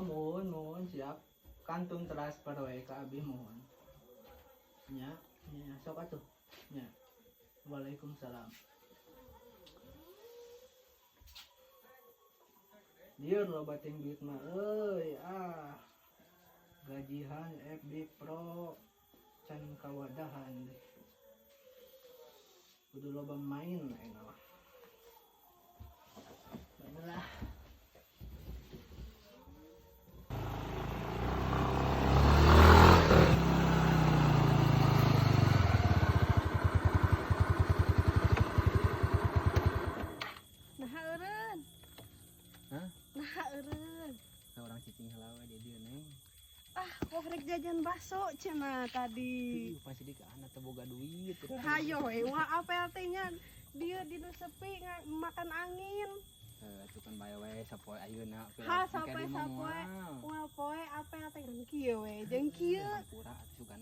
mohon siap. Kantung transfer we ka abi mohon. Nya, sok atuh. Nya. Waalaikumsalam. Dia lo bating duit mah gajihan FB Pro can kawadahan deh. Kudu loba main enak mah. Bener. Orang cicing halawa dia neng. Kok rek jajan bakso cenah tadi. Pasti di kana teu boga duit. Hayo wah apel teh nya dia di sepi makan angin. Itu kan bae we sapoe ayeuna. Sapoe. Wah poe apel teh kieu we jeung kieu. Pura sugan